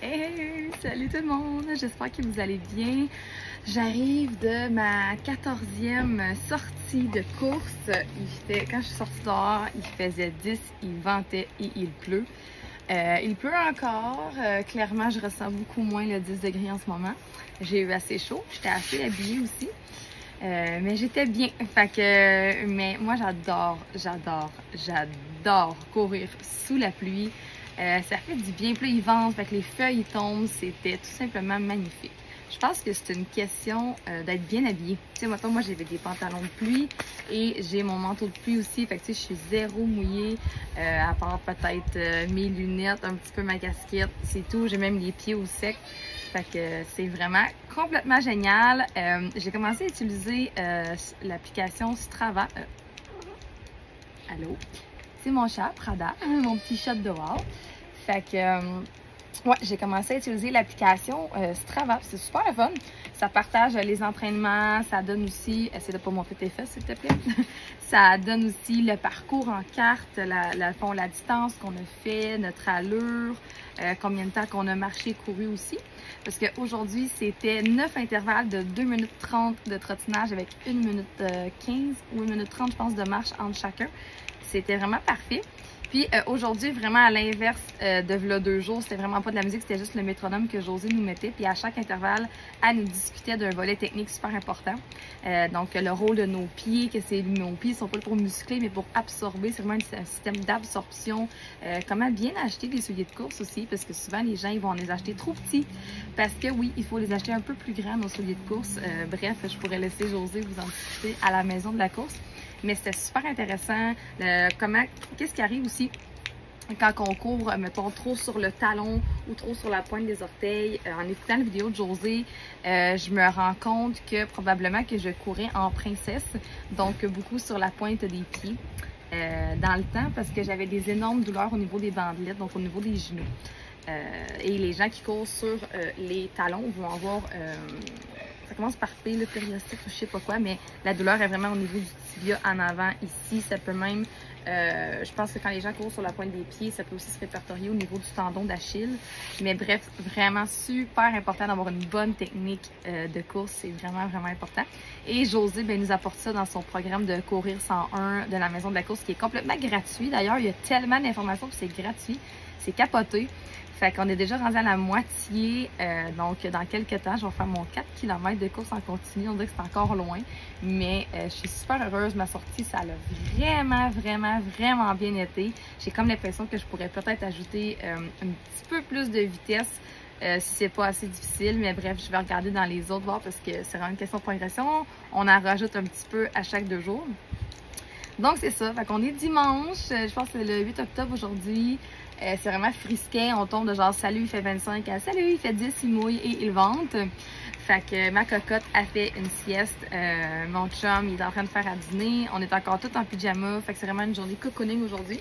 Hey, salut tout le monde, j'espère que vous allez bien. J'arrive de ma 14e sortie de course. Quand je suis sortie dehors, il faisait 10, il ventait et il pleut. Il pleut encore, clairement je ressens beaucoup moins le 10 degrés en ce moment. J'ai eu assez chaud, j'étais assez habillée aussi. Mais j'étais bien, mais moi j'adore courir sous la pluie. Ça fait du bien, puis là, il vente, fait que les feuilles tombent, c'était tout simplement magnifique. Je pense que c'est une question d'être bien habillé. Tu sais, moi j'avais des pantalons de pluie et j'ai mon manteau de pluie aussi, fait que tu sais, je suis zéro mouillée, à part peut-être mes lunettes, un petit peu ma casquette, c'est tout. J'ai même les pieds au sec. Fait que c'est vraiment complètement génial. J'ai commencé à utiliser l'application Strava. Allô? C'est mon chat, Prada, mon petit chat de dehors. Fait que, ouais, j'ai commencé à utiliser l'application Strava. C'est super le fun. Ça partage les entraînements, ça donne aussi, essaie de pas montrer tes fesses, s'il te plaît. Ça donne aussi le parcours en carte, la distance qu'on a fait, notre allure, combien de temps qu'on a marché, couru aussi. Parce qu'aujourd'hui, c'était 9 intervalles de 2 minutes 30 de trottinage avec 1 minute 15 ou 1 minute 30, je pense, de marche entre chacun. C'était vraiment parfait. Puis aujourd'hui, vraiment à l'inverse de v'là 2 jours, c'était vraiment pas de la musique, c'était juste le métronome que Josée nous mettait. Puis à chaque intervalle, elle nous discutait d'un volet technique super important. Donc le rôle de nos pieds, que nos pieds sont pas pour muscler, mais pour absorber. C'est vraiment un système d'absorption. Comment bien acheter des souliers de course aussi, parce que souvent les gens ils vont les acheter trop petits. Parce que oui, il faut les acheter un peu plus grands, nos souliers de course. Bref, je pourrais laisser Josée vous en discuter à la maison de la course. Mais c'était super intéressant. Qu'est-ce qui arrive aussi quand on court, mettons, trop sur le talon ou trop sur la pointe des orteils. En écoutant la vidéo de Josée, je me rends compte que probablement que je courais en princesse, donc beaucoup sur la pointe des pieds dans le temps parce que j'avais des énormes douleurs au niveau des bandelettes, donc au niveau des genoux. Et les gens qui courent sur les talons vont avoir... ça commence par P, le périostite ou je sais pas quoi, mais la douleur est vraiment au niveau du tibia en avant, ici. Ça peut même, je pense que quand les gens courent sur la pointe des pieds, ça peut aussi se répertorier au niveau du tendon d'Achille. Mais bref, vraiment super important d'avoir une bonne technique de course, c'est vraiment, vraiment important. Et Josée, ben, nous apporte ça dans son programme de Courir 101 de la Maison de la course, qui est complètement gratuit. D'ailleurs, il y a tellement d'informations que c'est gratuit, c'est capoté. Fait qu'on est déjà rendu à la moitié, donc dans quelques temps, je vais faire mon 4 km de course en continu. On dirait que c'est encore loin, mais je suis super heureuse. Ma sortie, ça a vraiment, vraiment, vraiment bien été. J'ai comme l'impression que je pourrais peut-être ajouter un petit peu plus de vitesse si c'est pas assez difficile, mais bref, je vais regarder dans les autres voir parce que c'est vraiment une question de progression. On en rajoute un petit peu à chaque 2 jours. Donc c'est ça, fait qu'on est dimanche, je pense que c'est le 8 octobre aujourd'hui. C'est vraiment frisquet, on tombe de genre salut il fait 25 à salut il fait 10, il mouille et il vente. Fait que ma cocotte a fait une sieste, mon chum il est en train de faire à dîner, on est encore tous en pyjama, fait que c'est vraiment une journée cocooning aujourd'hui.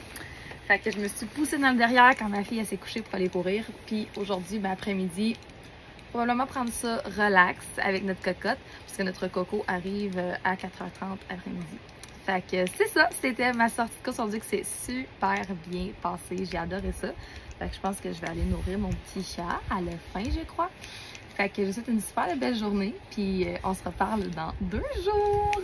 Fait que je me suis poussée dans le derrière quand ma fille s'est couchée pour aller courir. Puis aujourd'hui, ben, après-midi, probablement prendre ça relax avec notre cocotte, parce que notre coco arrive à 4h30 après-midi. Fait que c'est ça, c'était ma sortie de course aujourd'hui que c'est super bien passé, j'ai adoré ça. Fait que je pense que je vais aller nourrir mon petit chat à la fin, je crois. Fait que je vous souhaite une super belle journée, puis on se reparle dans 2 jours!